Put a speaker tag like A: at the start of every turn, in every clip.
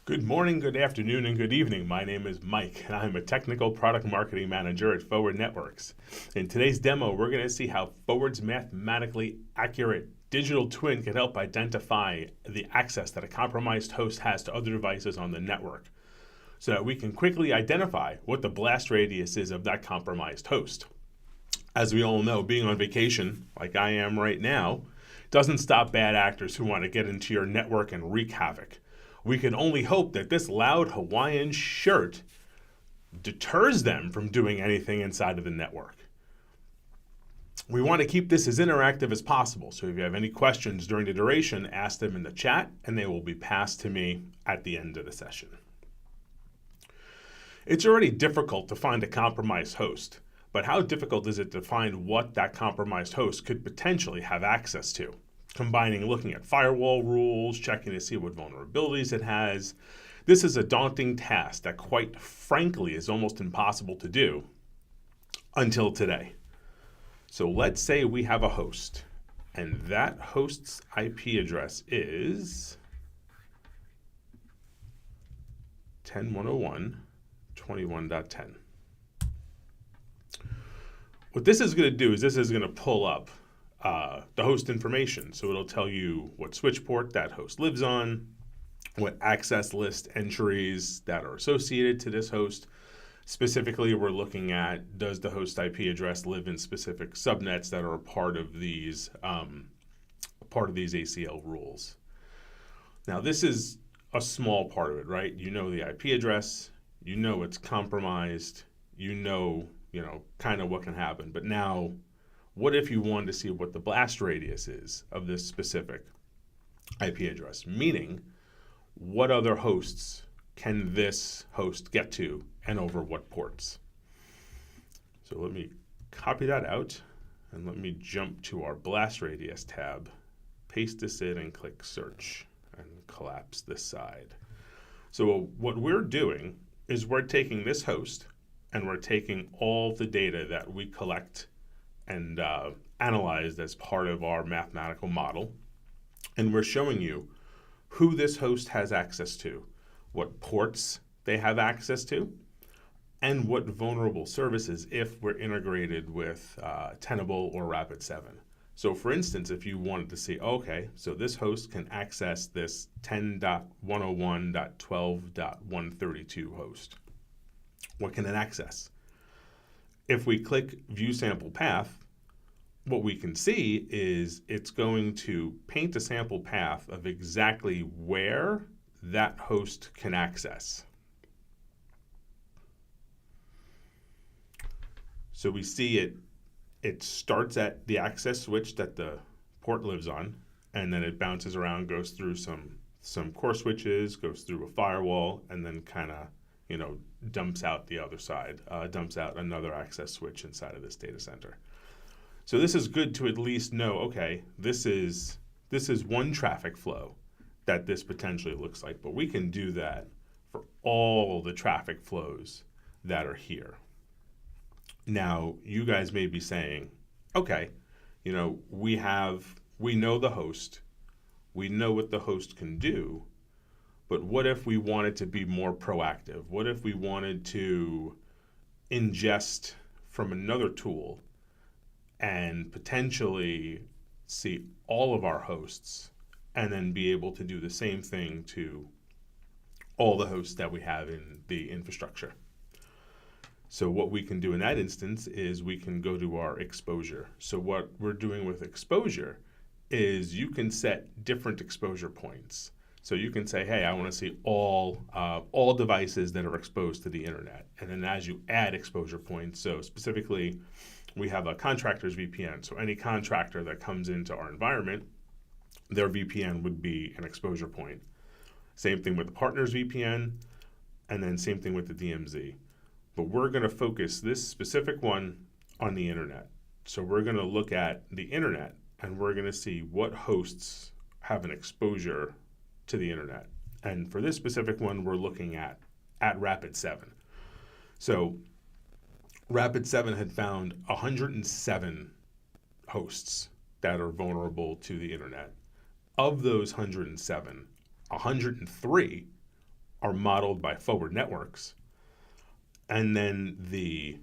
A: Good morning, good afternoon, and good evening. My name is Mike, and I'm a technical product marketing manager at Forward Networks. In today's demo, we're going to see how Forward's mathematically accurate digital twin can help identify the access that a compromised host has to other devices on the network, so that we can quickly identify what the blast radius is of that compromised host. As we all know, being on vacation, like I am right now, doesn't stop bad actors who want to get into your network and wreak havoc. We can only hope that this loud Hawaiian shirt deters them from doing anything inside of the network. We want to keep this as interactive as possible, so if you have any questions during the duration, ask them in the chat and they will be passed to me at the end of the session. It's already difficult to find a compromised host, but how difficult is it to find what that compromised host could potentially have access to? Combining looking at firewall rules, checking to see what vulnerabilities it has. This is a daunting task that quite frankly is almost impossible to do until today. So let's say we have a host, and that host's IP address is 10.101.21.10. What this is going to do is this is going to pull up the host information. So it'll tell you what switch port that host lives on, what access list entries that are associated to this host. Specifically, we're looking at, does the host IP address live in specific subnets that are a part of these ACL rules. Now, this is a small part of it, right? You know the IP address, you know it's compromised, you know kind of what can happen. But now, what if you wanted to see what the blast radius is of this specific IP address? Meaning, what other hosts can this host get to and over what ports? So let me copy that out and let me jump to our blast radius tab, paste this in and click search and collapse this side. So what we're doing is we're taking this host and we're taking all the data that we collect and analyzed as part of our mathematical model. And we're showing you who this host has access to, what ports they have access to, and what vulnerable services if we're integrated with Tenable or Rapid7. So for instance, if you wanted to see, okay, so this host can access this 10.101.12.132 host. What can it access? If we click View Sample Path, what we can see is it's going to paint a sample path of exactly where that host can access. So we see it starts at the access switch that the port lives on, and then it bounces around, goes through some core switches, goes through a firewall, and then kind of dumps out the other side, dumps out another access switch inside of this data center. So this is good to at least know, okay, this is one traffic flow that this potentially looks like, but we can do that for all the traffic flows that are here. Now, you guys may be saying, okay, we know the host, we know what the host can do, but what if we wanted to be more proactive? What if we wanted to ingest from another tool and potentially see all of our hosts and then be able to do the same thing to all the hosts that we have in the infrastructure? So what we can do in that instance is we can go to our exposure. So what we're doing with exposure is you can set different exposure points. So you can say, hey, I want to see all devices that are exposed to the internet. And then as you add exposure points, so specifically, we have a contractor's VPN. So any contractor that comes into our environment, their VPN would be an exposure point. Same thing with the partner's VPN, and then same thing with the DMZ. But we're going to focus this specific one on the internet. So we're going to look at the internet, and we're going to see what hosts have an exposure to the internet. And for this specific one, we're looking at Rapid7. So Rapid7 had found 107 hosts that are vulnerable to the internet. Of those 107, 103 are modeled by forward networks. And then the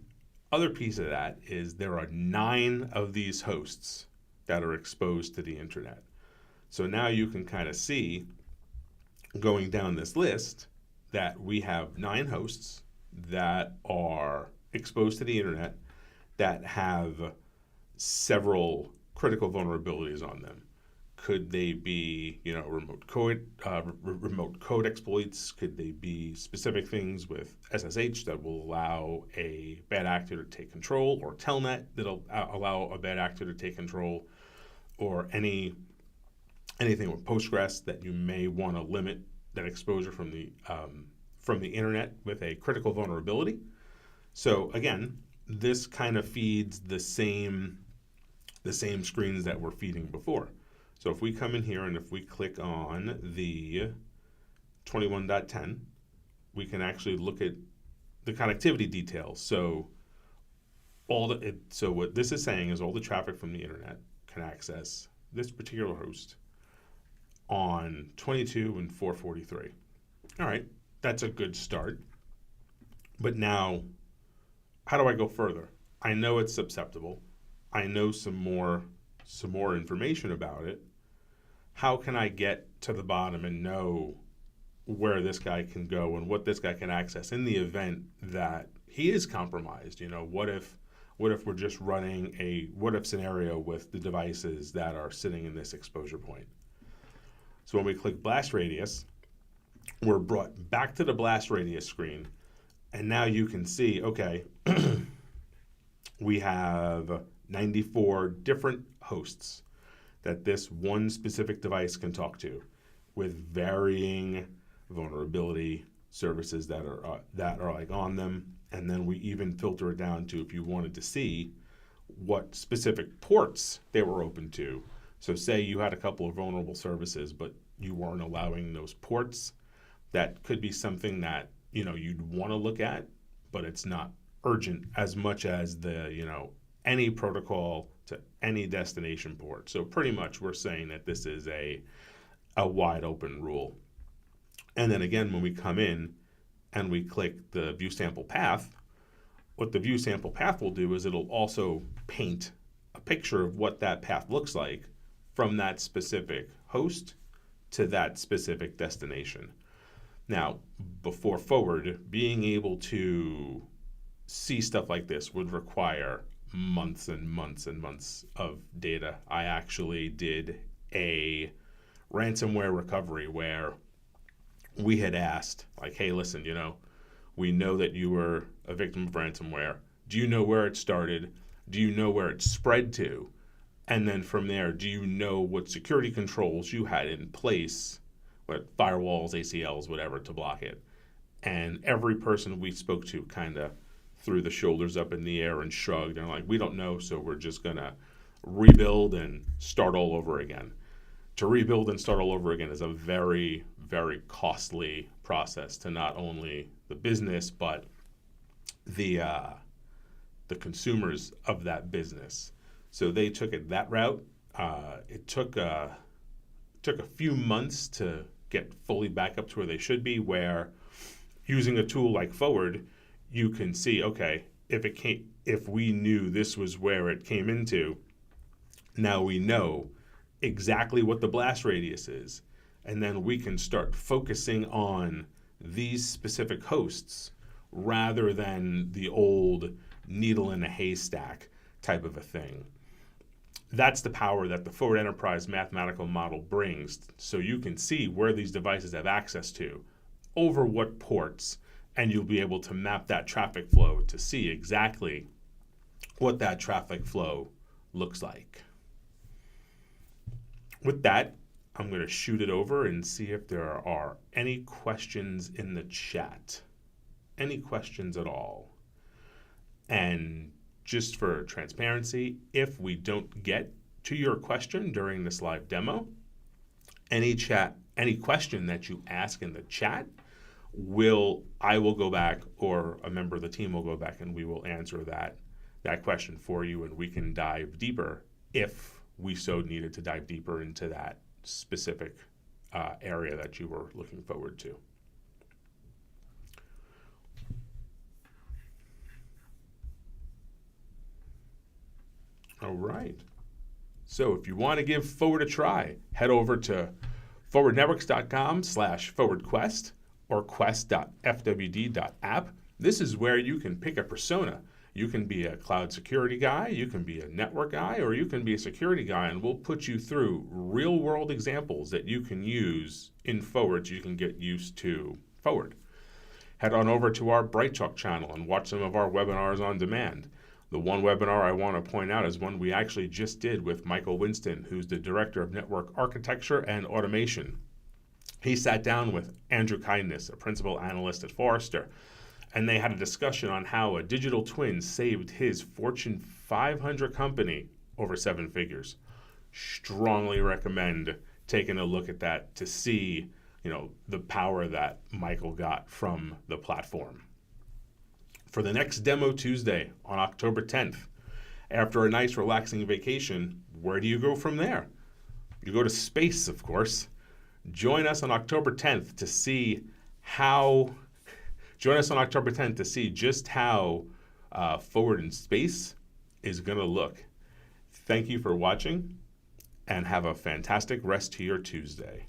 A: other piece of that is there are 9 of these hosts that are exposed to the internet. So now you can kind of see, going down this list, that we have 9 hosts that are exposed to the internet that have several critical vulnerabilities on them. Could they be, remote code exploits? Could they be specific things with SSH that will allow a bad actor to take control, or Telnet that'll allow a bad actor to take control, or anything with Postgres that you may want to limit that exposure from the internet with a critical vulnerability. So again, this kind of feeds the same screens that we're feeding before. So if we come in here and if we click on the 21.10, we can actually look at the connectivity details. So what this is saying is all the traffic from the internet can access this particular host on 22 and 443. All right, that's a good start. But now, how do I go further? I know it's susceptible. I know some more information about it. How can I get to the bottom and know where this guy can go and what this guy can access in the event that he is compromised? What if we're just running a what if scenario with the devices that are sitting in this exposure point? So when we click blast radius, we're brought back to the blast radius screen, and now you can see, okay, we have 94 different hosts that this one specific device can talk to, with varying vulnerability services that are like on them. And then we even filter it down to, if you wanted to see what specific ports they were open to. So say you had a couple of vulnerable services, but you weren't allowing those ports. That could be something that you'd want to look at, but it's not urgent as much as any protocol to any destination port. So pretty much we're saying that this is a wide open rule. And then again, when we come in and we click the view sample path, what the view sample path will do is it'll also paint a picture of what that path looks like from that specific host to that specific destination. Now, before forward, being able to see stuff like this would require months and months and months of data. I actually did a ransomware recovery where we had asked, like, hey, listen, we know that you were a victim of ransomware. Do you know where it started? Do you know where it spread to? And then from there, do you know what security controls you had in place, what firewalls, ACLs, whatever, to block it? And every person we spoke to kind of threw the shoulders up in the air and shrugged. And like, we don't know, so we're just going to rebuild and start all over again. To rebuild and start all over again is a very, very costly process to not only the business, but the consumers of that business. So they took it that route. It took a few months to get fully back up to where they should be, where using a tool like Forward, you can see, okay, if we knew this was where it came into, now we know exactly what the blast radius is. And then we can start focusing on these specific hosts rather than the old needle in a haystack type of a thing. That's the power that the Forward Enterprise mathematical model brings. So you can see where these devices have access to, over what ports, and you'll be able to map that traffic flow to see exactly what that traffic flow looks like. With that, I'm going to shoot it over and see if there are any questions in the chat. Any questions at all? And just for transparency, if we don't get to your question during this live demo, any question that you ask in the chat, I will go back, or a member of the team will go back, and we will answer that question for you, and we can dive deeper if we so needed to dive deeper into that specific area that you were looking forward to. All right. So if you want to give Forward a try, head over to forwardnetworks.com/forwardquest or quest.fwd.app. This is where you can pick a persona. You can be a cloud security guy, you can be a network guy, or you can be a security guy, and we'll put you through real world examples that you can use in Forward so you can get used to Forward. Head on over to our BrightTalk channel and watch some of our webinars on demand. The one webinar I want to point out is one we actually just did with Michael Winston, who's the Director of Network Architecture and Automation. He sat down with Andrew Kindness, a principal analyst at Forrester, and they had a discussion on how a digital twin saved his Fortune 500 company over 7 figures. Strongly recommend taking a look at that to see, the power that Michael got from the platform. For the next Demo Tuesday on October 10th, after a nice relaxing vacation, where do you go from there? You go to space, of course. Join us on October 10th to see just how Forward in Space is going to look. Thank you for watching, and have a fantastic rest to your Tuesday.